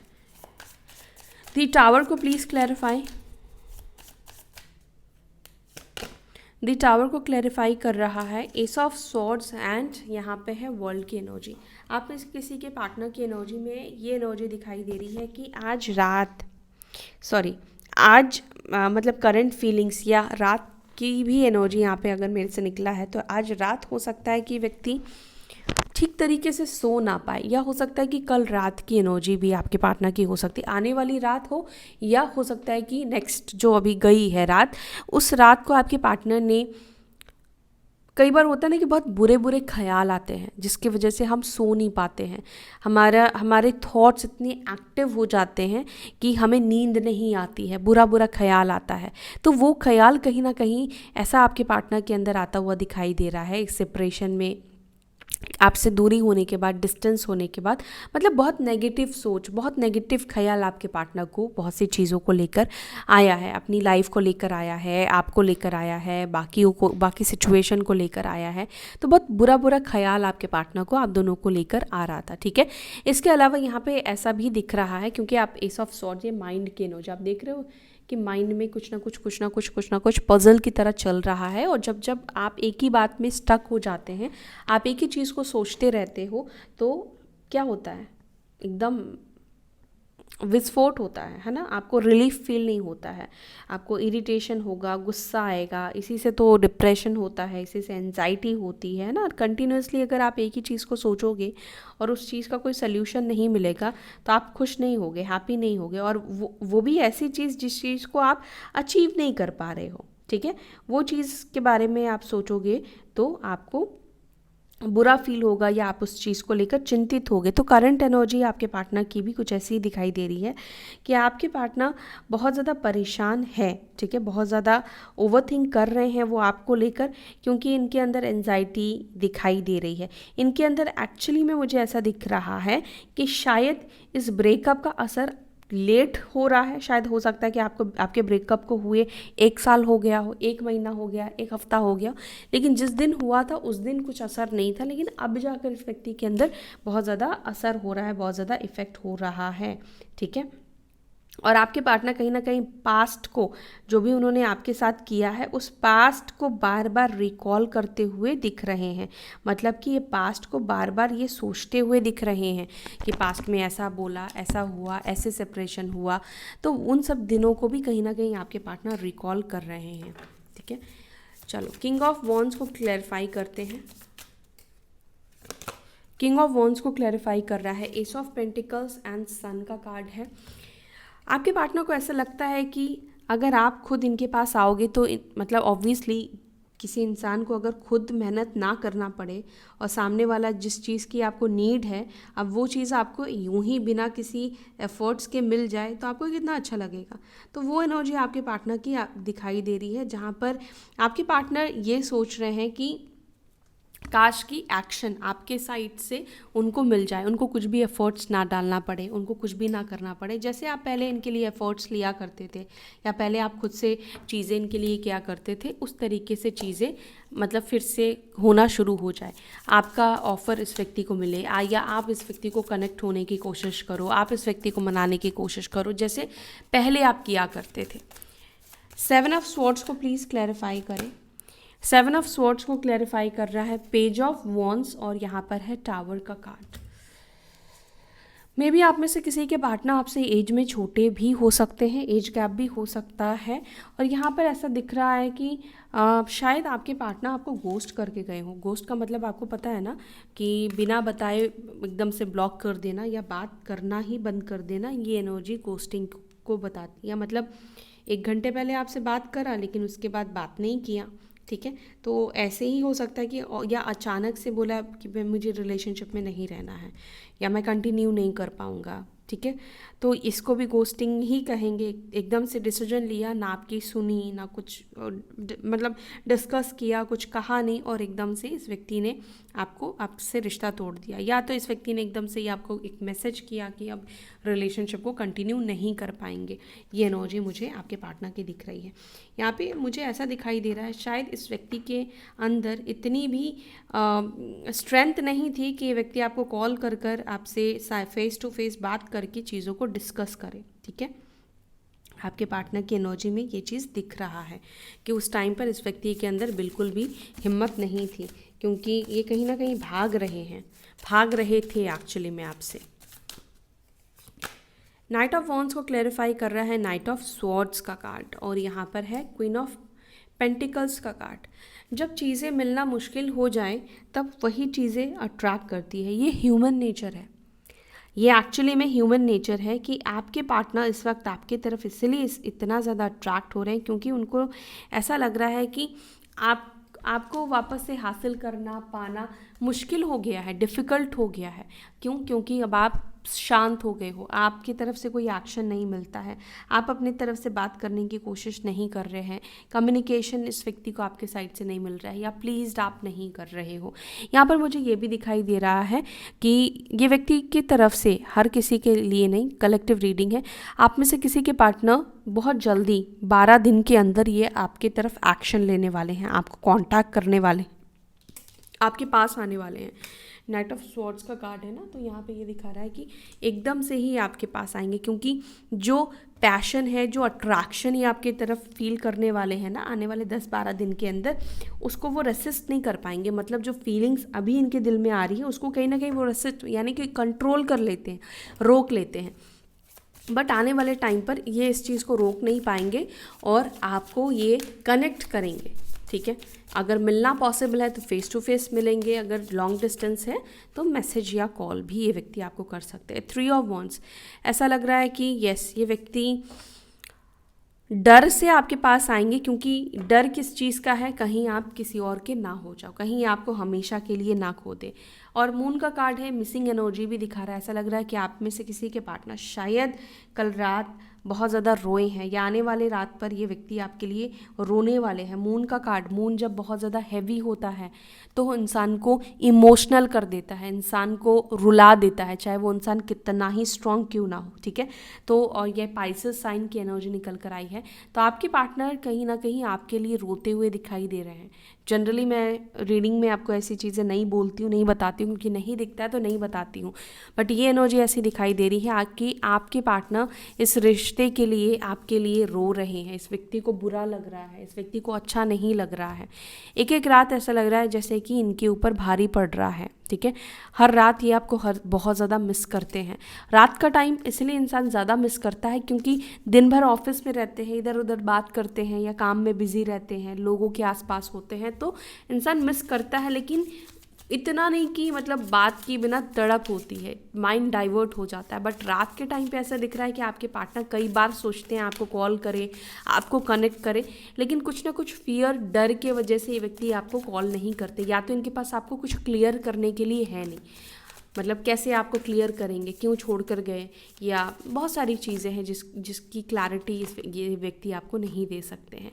दी टावर को प्लीज़ क्लैरिफाई। दी टावर को क्लैरिफाई कर रहा है एस ऑफ स्वॉर्ड्स एंड यहाँ पे है वर्ल्ड की एनर्जी। आप में से किसी के पार्टनर की एनर्जी में ये एनर्जी दिखाई दे रही है कि आज मतलब करंट फीलिंग्स या रात की भी एनर्जी यहाँ पे अगर मेरे से निकला है तो आज रात हो सकता है कि व्यक्ति ठीक तरीके से सो ना पाए, या हो सकता है कि कल रात की एनर्जी भी आपके पार्टनर की हो सकती है, आने वाली रात हो, या हो सकता है कि नेक्स्ट जो अभी गई है रात, उस रात को आपके पार्टनर ने, कई बार होता है ना कि बहुत बुरे बुरे ख्याल आते हैं जिसकी वजह से हम सो नहीं पाते हैं, हमारे थॉट्स इतने एक्टिव हो जाते हैं कि हमें नींद नहीं आती है, बुरा बुरा ख्याल आता है। तो वो ख्याल कहीं ना कहीं ऐसा आपके पार्टनर के अंदर आता हुआ दिखाई दे रहा है इस सेपरेशन में, आपसे दूरी होने के बाद, डिस्टेंस होने के बाद, मतलब बहुत नेगेटिव सोच, बहुत नेगेटिव ख्याल आपके पार्टनर को बहुत सी चीज़ों को लेकर आया है, अपनी लाइफ को लेकर आया है, आपको लेकर आया है, बाकी सिचुएशन को लेकर आया है। तो बहुत बुरा बुरा ख्याल आपके पार्टनर को आप दोनों को लेकर आ रहा था, ठीक है। इसके अलावा यहाँ पे ऐसा भी दिख रहा है, क्योंकि आप एस ऑफ स्वॉर्ड्स, ये माइंड के एनर्जी आप देख रहे हो कि माइंड में कुछ ना कुछ पजल की तरह चल रहा है, और जब आप एक ही बात में स्टक हो जाते हैं, आप एक ही चीज़ को सोचते रहते हो, तो क्या होता है, एकदम विस्फोट होता है ना, आपको रिलीफ फील नहीं होता है, आपको इरिटेशन होगा, गुस्सा आएगा, इसी से तो डिप्रेशन होता है, इसी से एंजाइटी होती है ना। कंटिन्यूसली अगर आप एक ही चीज़ को सोचोगे और उस चीज़ का कोई सल्यूशन नहीं मिलेगा तो आप खुश नहीं होगे, हैप्पी नहीं होगे, और वो भी ऐसी चीज़ जिस चीज़ को आप अचीव नहीं कर पा रहे हो, ठीक है, वो चीज़ के बारे में आप सोचोगे तो आपको बुरा फील होगा या आप उस चीज़ को लेकर चिंतित होगे। तो करंट एनर्जी आपके पार्टनर की भी कुछ ऐसी ही दिखाई दे रही है कि आपके पार्टनर बहुत ज़्यादा परेशान है, ठीक है, बहुत ज़्यादा ओवरथिंक कर रहे हैं वो आपको लेकर, क्योंकि इनके अंदर एंजाइटी दिखाई दे रही है। इनके अंदर एक्चुअली में मुझे ऐसा दिख रहा है कि शायद इस ब्रेकअप का असर लेट हो रहा है, शायद हो सकता है कि आपके ब्रेकअप को हुए 1 साल हो गया हो, 1 महीना हो गया, 1 हफ्ता हो गया, लेकिन जिस दिन हुआ था उस दिन कुछ असर नहीं था, लेकिन अब जाकर इस व्यक्ति के अंदर बहुत ज़्यादा असर हो रहा है, बहुत ज़्यादा इफ़ेक्ट हो रहा है, ठीक है। और आपके पार्टनर कहीं ना कहीं पास्ट को, जो भी उन्होंने आपके साथ किया है, उस पास्ट को बार बार रिकॉल करते हुए दिख रहे हैं, मतलब कि ये पास्ट को बार बार ये सोचते हुए दिख रहे हैं कि पास्ट में ऐसा बोला, ऐसा हुआ, ऐसे सेपरेशन हुआ, तो उन सब दिनों को भी कहीं ना कहीं आपके पार्टनर रिकॉल कर रहे हैं, ठीक है। चलो किंग ऑफ वॉन्ड्स को क्लैरिफाई करते हैं। किंग ऑफ वॉन्ड्स को क्लैरिफाई कर रहा है एस ऑफ पेंटिकल्स एंड सन का कार्ड है। आपके पार्टनर को ऐसा लगता है कि अगर आप खुद इनके पास आओगे तो मतलब ऑब्वियसली किसी इंसान को अगर खुद मेहनत ना करना पड़े और सामने वाला जिस चीज़ की आपको नीड है, अब वो चीज़ आपको यूं ही बिना किसी एफर्ट्स के मिल जाए तो आपको कितना अच्छा लगेगा। तो वो एनर्जी आपके पार्टनर की दिखाई दे रही है, जहाँ पर आपके पार्टनर ये सोच रहे हैं कि काश की एक्शन आपके साइड से उनको मिल जाए, उनको कुछ भी एफर्ट्स ना डालना पड़े, उनको कुछ भी ना करना पड़े, जैसे आप पहले इनके लिए एफर्ट्स लिया करते थे या पहले आप खुद से चीज़ें इनके लिए किया करते थे, उस तरीके से चीज़ें मतलब फिर से होना शुरू हो जाए। आपका ऑफ़र इस व्यक्ति को मिले, या आप इस व्यक्ति को कनेक्ट होने की कोशिश करो, आप इस व्यक्ति को मनाने की कोशिश करो जैसे पहले आप किया करते थे। 7 ऑफ स्वॉर्ड्स को प्लीज़ क्लैरिफाई करें। 7 ऑफ स्वॉर्ड्स को क्लैरिफाई कर रहा है पेज ऑफ वॉन्ड्स, और यहाँ पर है टावर का कार्ड। मे बी आप में से किसी के पार्टनर आपसे एज में छोटे भी हो सकते हैं, एज गैप भी हो सकता है, और यहाँ पर ऐसा दिख रहा है कि शायद आपके पार्टनर आपको गोस्ट करके गए हों। गोस्ट का मतलब आपको पता है ना कि बिना बताए एकदम से ब्लॉक कर देना या बात करना ही बंद कर देना, ये एनर्जी गोस्टिंग को बताती है। मतलब 1 घंटे पहले आपसे बात करा लेकिन उसके बाद बात नहीं किया, ठीक है। तो ऐसे ही हो सकता है कि या अचानक से बोला कि मैं मुझे रिलेशनशिप में नहीं रहना है या मैं कंटिन्यू नहीं कर पाऊँगा, ठीक है। तो इसको भी गोस्टिंग ही कहेंगे। एकदम से डिसीजन लिया, ना आपकी सुनी ना कुछ मतलब डिस्कस किया, कुछ कहा नहीं और एकदम से इस व्यक्ति ने आपसे रिश्ता तोड़ दिया। या तो इस व्यक्ति ने एकदम से ही आपको एक मैसेज किया कि अब रिलेशनशिप को कंटिन्यू नहीं कर पाएंगे। ये एनर्जी मुझे आपके पार्टनर की दिख रही है। यहाँ पे मुझे ऐसा दिखाई दे रहा है शायद इस व्यक्ति के अंदर इतनी भी स्ट्रेंथ नहीं थी कि ये व्यक्ति आपको कॉल कर कर आपसे फेस टू फेस बात करके चीज़ों को डिस्कस करे, ठीक है। आपके पार्टनर की एनर्जी में ये चीज़ दिख रहा है कि उस टाइम पर इस व्यक्ति के अंदर बिल्कुल भी हिम्मत नहीं थी, क्योंकि ये कहीं ना कहीं भाग रहे थे एक्चुअली में आपसे। नाइट ऑफ वॉन्ड्स को क्लैरिफाई कर रहा है नाइट ऑफ स्वॉर्ड्स का कार्ड और यहाँ पर है क्वीन ऑफ पेंटिकल्स का कार्ड। जब चीज़ें मिलना मुश्किल हो जाए तब वही चीज़ें अट्रैक्ट करती है। ये ह्यूमन नेचर है, ये एक्चुअली में ह्यूमन नेचर है कि आपके पार्टनर इस वक्त आपकी तरफ इसलिए इतना ज़्यादा अट्रैक्ट हो रहे हैं क्योंकि उनको ऐसा लग रहा है कि आपको वापस से हासिल करना पाना मुश्किल हो गया है, डिफ़िकल्ट हो गया है। क्यों? क्योंकि अब आप शांत हो गए हो, आपकी तरफ से कोई एक्शन नहीं मिलता है, आप अपनी तरफ से बात करने की कोशिश नहीं कर रहे हैं, कम्युनिकेशन इस व्यक्ति को आपके साइड से नहीं मिल रहा है या प्लीज़ड आप नहीं कर रहे हो। यहाँ पर मुझे ये भी दिखाई दे रहा है कि ये व्यक्ति की तरफ से, हर किसी के लिए नहीं, कलेक्टिव रीडिंग है, आप में से किसी के पार्टनर बहुत जल्दी 12 दिन के अंदर ये आपके तरफ एक्शन लेने वाले हैं, आपको कांटेक्ट करने वाले, आपके पास आने वाले हैं। नाइट ऑफ स्वॉर्ड्स का कार्ड है ना, तो यहाँ पे ये दिखा रहा है कि एकदम से ही आपके पास आएंगे, क्योंकि जो पैशन है, जो अट्रैक्शन ये आपकी तरफ फील करने वाले हैं ना आने वाले 10-12 दिन के अंदर, उसको वो रेसिस्ट नहीं कर पाएंगे। मतलब जो फीलिंग्स अभी इनके दिल में आ रही है उसको कहीं ना कहीं वो रेसिस्ट यानी कि कंट्रोल कर लेते हैं, रोक लेते हैं। बट आने वाले टाइम पर ये इस चीज़ को रोक नहीं पाएंगे और आपको ये कनेक्ट करेंगे, ठीक है। अगर मिलना पॉसिबल है तो फेस टू फेस मिलेंगे, अगर लॉन्ग डिस्टेंस है तो मैसेज या कॉल भी ये व्यक्ति आपको कर सकते हैं। 3 ऑफ वॉन्ड्स, ऐसा लग रहा है कि यस, ये व्यक्ति डर से आपके पास आएंगे, क्योंकि डर किस चीज़ का है, कहीं आप किसी और के ना हो जाओ, कहीं आपको हमेशा के लिए ना खो दे। और मून का कार्ड है, मिसिंग एनर्जी भी दिखा रहा है। ऐसा लग रहा है कि आप में से किसी के पार्टनर शायद कल रात बहुत ज़्यादा रोए हैं या आने वाले रात पर ये व्यक्ति आपके लिए रोने वाले हैं। मून का कार्ड, मून जब बहुत ज़्यादा हैवी होता है तो इंसान को इमोशनल कर देता है, इंसान को रुला देता है, चाहे वो इंसान कितना ही स्ट्रांग क्यों ना हो, ठीक है। तो और ये पाइसेस साइन की एनर्जी निकल कर आई है, तो आपके पार्टनर कहीं ना कहीं आपके लिए रोते हुए दिखाई दे रहे हैं। जनरली मैं रीडिंग में आपको ऐसी चीज़ें नहीं बोलती हूँ, नहीं बताती हूँ, क्योंकि नहीं दिखता है तो नहीं बताती हूँ, बट ये एनर्जी ऐसी दिखाई दे रही है कि आपके पार्टनर इस रिश्ते के लिए आपके लिए रो रहे हैं। इस व्यक्ति को बुरा लग रहा है, इस व्यक्ति को अच्छा नहीं लग रहा है। एक एक रात ऐसा लग रहा है जैसे कि इनके ऊपर भारी पड़ रहा है, ठीक है। हर रात ये आपको बहुत ज़्यादा मिस करते हैं। रात का टाइम इसलिए इंसान ज़्यादा मिस करता है क्योंकि दिन भर ऑफिस में रहते हैं, इधर उधर बात करते हैं या काम में बिजी रहते हैं, लोगों के आसपास होते हैं, तो इंसान मिस करता है, लेकिन इतना नहीं कि मतलब बात की बिना तड़प होती है, माइंड डाइवर्ट हो जाता है। बट रात के टाइम पे ऐसा दिख रहा है कि आपके पार्टनर कई बार सोचते हैं आपको कॉल करे, आपको कनेक्ट करे, लेकिन कुछ ना कुछ फियर, डर के वजह से ये व्यक्ति आपको कॉल नहीं करते। या तो इनके पास आपको कुछ क्लियर करने के लिए है नहीं, मतलब कैसे आपको क्लियर करेंगे, क्यों छोड़ कर गए, या बहुत सारी चीज़ें हैं जिसकी क्लैरिटी ये व्यक्ति आपको नहीं दे सकते हैं।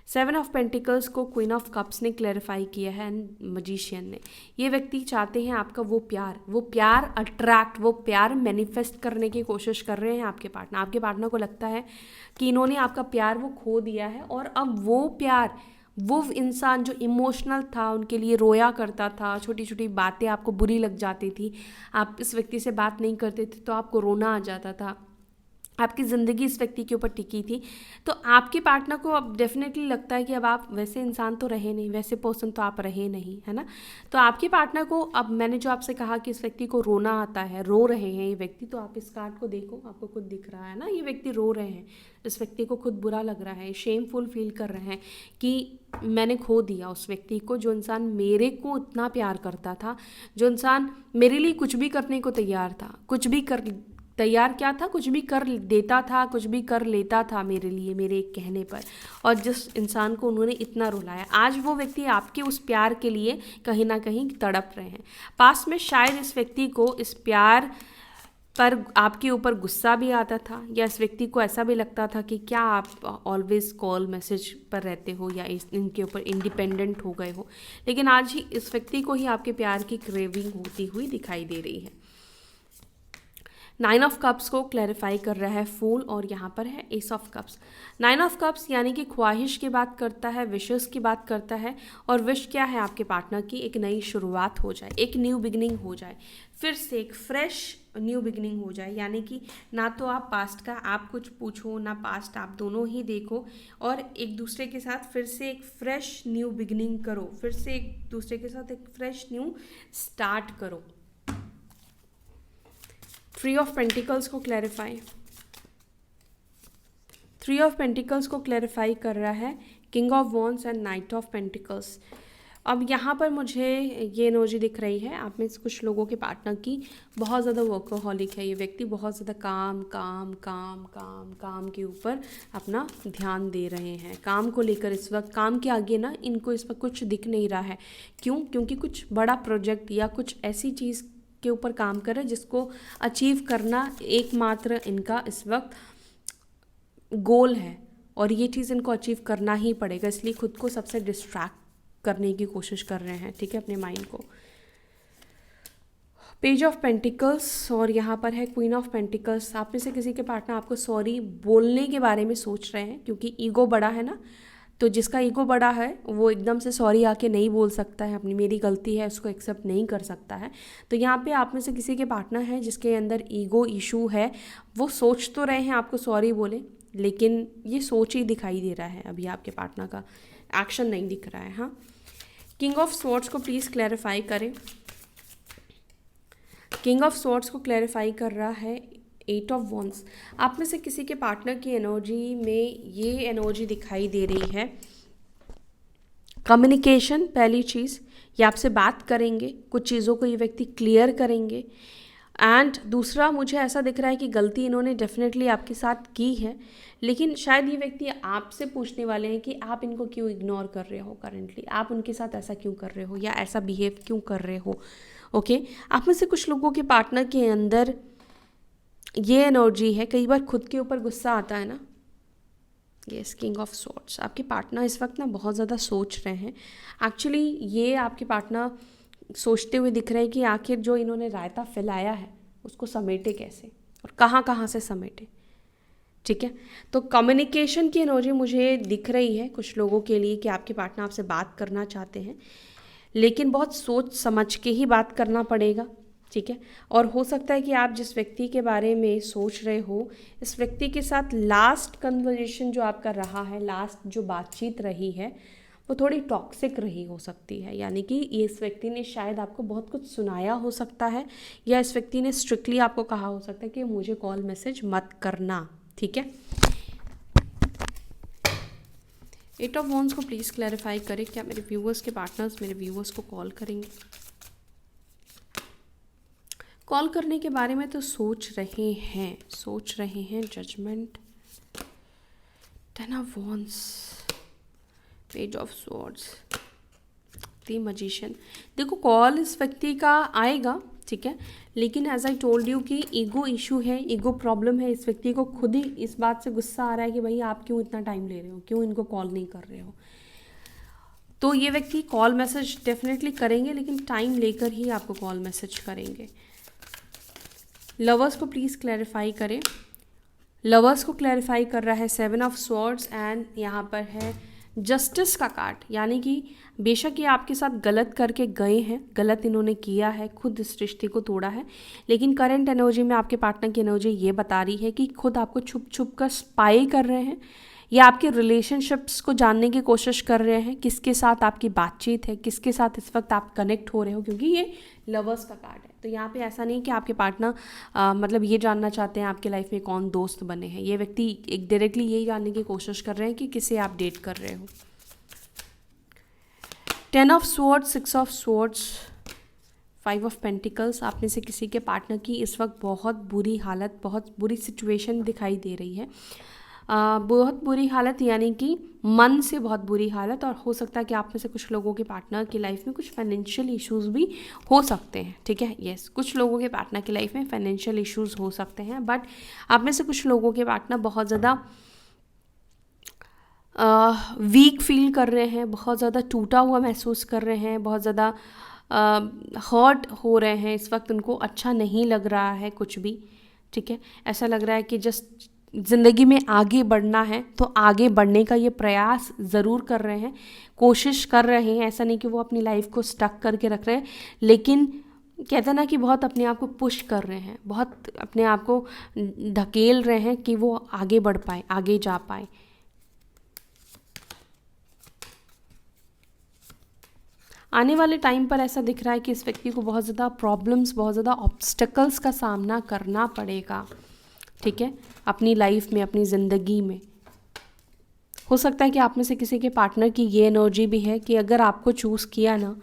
7 ऑफ पेंटिकल्स को क्वीन ऑफ कप्स ने क्लैरिफाई किया है एंड मजिशियन ने। ये व्यक्ति चाहते हैं आपका वो प्यार अट्रैक्ट, वो प्यार मैनिफेस्ट करने की कोशिश कर रहे हैं आपके पार्टनर। आपके पार्टनर को लगता है कि इन्होंने आपका प्यार वो खो दिया है और अब वो प्यार, वो इंसान जो इमोशनल था, उनके लिए रोया करता था, छोटी छोटी बातें आपको बुरी लग जाती थी, आप इस व्यक्ति से बात नहीं करते थे तो आपको रोना आ जाता था, आपकी ज़िंदगी इस व्यक्ति के ऊपर टिकी थी, तो आपके पार्टनर को अब डेफिनेटली लगता है कि अब आप वैसे इंसान तो रहे नहीं, वैसे पर्सन तो आप रहे नहीं, है ना। तो आपके पार्टनर को, अब मैंने जो आपसे कहा कि इस व्यक्ति को रोना आता है, रो रहे हैं ये व्यक्ति, तो आप इस कार्ड को देखो, आपको खुद दिख रहा है ना, ये व्यक्ति रो रहे हैं, इस व्यक्ति को खुद बुरा लग रहा है, शेमफुल फील कर रहे हैं कि मैंने खो दिया उस व्यक्ति को, जो इंसान मेरे को इतना प्यार करता था, जो इंसान मेरे लिए कुछ भी करने को तैयार था, कुछ भी तैयार क्या था, कुछ भी कर देता था, कुछ भी कर लेता था मेरे लिए, मेरे एक कहने पर। और जिस इंसान को उन्होंने इतना रुलाया, आज वो व्यक्ति आपके उस प्यार के लिए कहीं ना कहीं तड़प रहे हैं। पास में शायद इस व्यक्ति को इस प्यार पर आपके ऊपर गुस्सा भी आता था, या इस व्यक्ति को ऐसा भी लगता था कि क्या आप ऑलवेज कॉल मैसेज पर रहते हो, या इनके ऊपर इंडिपेंडेंट हो गए हो। लेकिन आज ही इस व्यक्ति को ही आपके प्यार की क्रेविंग होती हुई दिखाई दे रही है। 9 ऑफ कप्स को क्लैरिफाई कर रहा है फूल, और यहाँ पर है S of cups. 9 of cups यानी कि ख्वाहिश की बात करता है, विशेस की बात करता है। और विश क्या है आपके पार्टनर की, एक नई शुरुआत हो जाए, एक न्यू बिगनिंग हो जाए, फिर से एक फ्रेश न्यू बिगनिंग हो जाए। यानी कि ना तो आप पास्ट का आप कुछ पूछो, ना पास्ट आप दोनों ही देखो, और एक दूसरे के साथ फिर से एक फ्रेश न्यू बिगनिंग करो, फिर से एक दूसरे के साथ एक फ्रेश न्यू स्टार्ट करो। 3 ऑफ पेंटिकल्स को क्लैरिफाई, 3 ऑफ पेंटिकल्स को क्लैरिफाई कर रहा है king of wands and night of pentacles. अब यहाँ पर मुझे ये एनर्जी दिख रही है, आप में से कुछ लोगों के पार्टनर की बहुत ज़्यादा वर्कोहॉलिक है। ये व्यक्ति बहुत ज़्यादा काम काम काम काम काम के ऊपर अपना ध्यान दे रहे हैं। काम को लेकर इस वक्त, काम के आगे ना इनको इस वक्त कुछ दिख नहीं रहा है। क्यों? क्योंकि कुछ बड़ा प्रोजेक्ट या कुछ ऐसी चीज़ के ऊपर काम कर रहे हैं जिसको अचीव करना एकमात्र इनका इस वक्त गोल है, और ये चीज़ इनको अचीव करना ही पड़ेगा। इसलिए खुद को सबसे डिस्ट्रैक्ट करने की कोशिश कर रहे हैं, ठीक है, अपने माइंड को। पेज ऑफ पेंटिकल्स, और यहाँ पर है क्वीन ऑफ पेंटिकल्स। आप में से किसी के पार्टनर आपको सॉरी बोलने के बारे में सोच रहे हैं, क्योंकि ईगो बड़ा है ना, तो जिसका ईगो बड़ा है वो एकदम से सॉरी आके नहीं बोल सकता है, अपनी मेरी गलती है उसको एक्सेप्ट नहीं कर सकता है। तो यहाँ पे आप में से किसी के पार्टनर है जिसके अंदर ईगो इशू है, वो सोच तो रहे हैं आपको सॉरी बोले, लेकिन ये सोच ही दिखाई दे रहा है, अभी आपके पार्टनर का एक्शन नहीं दिख रहा है। हाँ, किंग ऑफ स्वॉर्ड्स को प्लीज़ क्लैरिफाई करें। किंग ऑफ स्वॉर्ड्स को क्लैरिफाई कर रहा है 8 ऑफ वॉन्ड्स। आप में से किसी के पार्टनर की एनर्जी में ये एनर्जी दिखाई दे रही है कम्युनिकेशन। पहली चीज़, ये आपसे बात करेंगे, कुछ चीज़ों को ये व्यक्ति क्लियर करेंगे। एंड दूसरा, मुझे ऐसा दिख रहा है कि गलती इन्होंने डेफिनेटली आपके साथ की है, लेकिन शायद ये व्यक्ति आपसे पूछने वाले हैं कि आप इनको क्यों इग्नोर कर रहे हो करेंटली, आप उनके साथ ऐसा क्यों कर रहे हो या ऐसा बिहेव क्यों कर रहे हो। ओके, आप में से कुछ लोगों के पार्टनर के अंदर ये एनर्जी है, कई बार खुद के ऊपर गुस्सा आता है ना। Yes, king of swords. आपके पार्टनर इस वक्त ना बहुत ज़्यादा सोच रहे हैं। एक्चुअली ये आपके पार्टनर सोचते हुए दिख रहे हैं कि आखिर जो इन्होंने रायता फैलाया है उसको समेटे कैसे और कहाँ कहाँ से समेटे, ठीक है। तो कम्युनिकेशन की एनर्जी मुझे दिख रही है कुछ लोगों के लिए कि आपके पार्टनर आपसे बात करना चाहते हैं, लेकिन बहुत सोच समझ के ही बात करना पड़ेगा, ठीक है। और हो सकता है कि आप जिस व्यक्ति के बारे में सोच रहे हो, इस व्यक्ति के साथ लास्ट कन्वर्सेशन जो आपका रहा है, लास्ट जो बातचीत रही है, वो थोड़ी टॉक्सिक रही हो सकती है। यानी कि इस व्यक्ति ने शायद आपको बहुत कुछ सुनाया हो सकता है, या इस व्यक्ति ने स्ट्रिक्टली आपको कहा हो सकता है कि मुझे कॉल मैसेज मत करना, ठीक है। 8 ऑफ वॉन्ड्स को प्लीज़ क्लैरिफाई करें। क्या मेरे व्यूवर्स के पार्टनर्स मेरे व्यूवर्स को कॉल करेंगे? कॉल करने के बारे में तो सोच रहे हैं। Judgement, 10 of wands, page of swords, the magician. देखो, कॉल इस व्यक्ति का आएगा, ठीक है, लेकिन एज आई टोल्ड यू कि ईगो इशू है, ईगो प्रॉब्लम है। इस व्यक्ति को खुद ही इस बात से गुस्सा आ रहा है कि भाई आप क्यों इतना टाइम ले रहे हो, क्यों इनको कॉल नहीं कर रहे हो। तो ये व्यक्ति कॉल मैसेज डेफिनेटली करेंगे, लेकिन टाइम लेकर ही आपको कॉल मैसेज करेंगे। लवर्स को प्लीज़ क्लैरिफाई करें। लवर्स को क्लैरिफाई कर रहा है 7 ऑफ स्वॉर्ड्स, एंड यहाँ पर है जस्टिस का कार्ड। यानी कि बेशक ये आपके साथ गलत करके गए हैं, गलत इन्होंने किया है, खुद इस रिश्ते को तोड़ा है, लेकिन करंट एनर्जी में आपके पार्टनर की एनर्जी ये बता रही है कि खुद आपको छुप छुप कर स्पाई कर रहे हैं, या आपके रिलेशनशिप्स को जानने की कोशिश कर रहे हैं, किसके साथ आपकी बातचीत है, किसके साथ इस वक्त आप कनेक्ट हो रहे हो, क्योंकि ये लवर्स का कार्ड है। तो यहाँ पे ऐसा नहीं कि आपके पार्टनर मतलब ये जानना चाहते हैं आपके लाइफ में कौन दोस्त बने हैं। ये व्यक्ति एक डायरेक्टली यही जानने की कोशिश कर रहे हैं कि किसे आप डेट कर रहे हो। 10 of swords, 6 of swords, 5 of pentacles, आप में से किसी के पार्टनर की इस वक्त बहुत बुरी हालत, बहुत बुरी सिचुएशन दिखाई दे रही है। बहुत बुरी हालत यानी कि मन से बहुत बुरी हालत, और हो सकता है कि आप में से कुछ लोगों के पार्टनर की लाइफ में कुछ फाइनेंशियल इश्यूज भी हो सकते हैं, ठीक है। यस, कुछ लोगों के पार्टनर की लाइफ में फाइनेंशियल इश्यूज हो सकते हैं, बट आप में से कुछ लोगों के पार्टनर बहुत ज़्यादा वीक फील कर रहे हैं, बहुत ज़्यादा टूटा हुआ महसूस कर रहे हैं, बहुत ज़्यादा हर्ट हो रहे हैं इस वक्त, उनको अच्छा नहीं लग रहा है कुछ भी, ठीक है। ऐसा लग रहा है कि जस्ट ज़िंदगी में आगे बढ़ना है तो आगे बढ़ने का ये प्रयास ज़रूर कर रहे हैं, कोशिश कर रहे हैं। ऐसा नहीं कि वो अपनी लाइफ को स्टक करके रख रहे हैं, लेकिन कहते हैं ना कि बहुत अपने आप को पुश कर रहे हैं, बहुत अपने आप को ढकेल रहे हैं कि वो आगे बढ़ पाए, आगे जा पाए। आने वाले टाइम पर ऐसा दिख रहा है कि इस व्यक्ति को बहुत ज़्यादा प्रॉब्लम्स, बहुत ज़्यादा ऑब्स्टेकल्स का सामना करना पड़ेगा, ठीक है, अपनी लाइफ में, अपनी ज़िंदगी में। हो सकता है कि आप में से किसी के पार्टनर की ये एनर्जी भी है कि अगर आपको चूज़ किया ना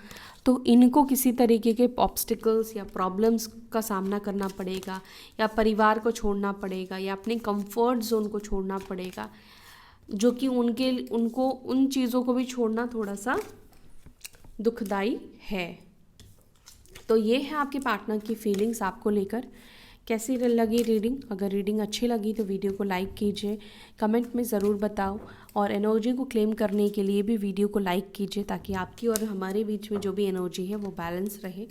तो इनको किसी तरीके के ऑब्स्टिकल्स या प्रॉब्लम्स का सामना करना पड़ेगा, या परिवार को छोड़ना पड़ेगा, या अपने कंफर्ट जोन को छोड़ना पड़ेगा, जो कि उनको उन चीज़ों को भी छोड़ना थोड़ा सा दुखदाई है। तो ये है आपके पार्टनर की फीलिंग्स आपको लेकर। कैसी लगी रीडिंग? अगर रीडिंग अच्छी लगी तो वीडियो को लाइक कीजिए, कमेंट में ज़रूर बताओ, और एनर्जी को क्लेम करने के लिए भी वीडियो को लाइक कीजिए, ताकि आपकी और हमारे बीच में जो भी एनर्जी है वो बैलेंस रहे।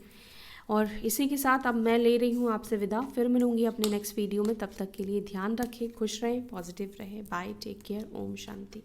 और इसी के साथ अब मैं ले रही हूँ आपसे विदा, फिर मिलूँगी अपने नेक्स्ट वीडियो में। तब तक के लिए ध्यान रखें, खुश रहें, पॉजिटिव रहें। Bye, take care, Om Shanti.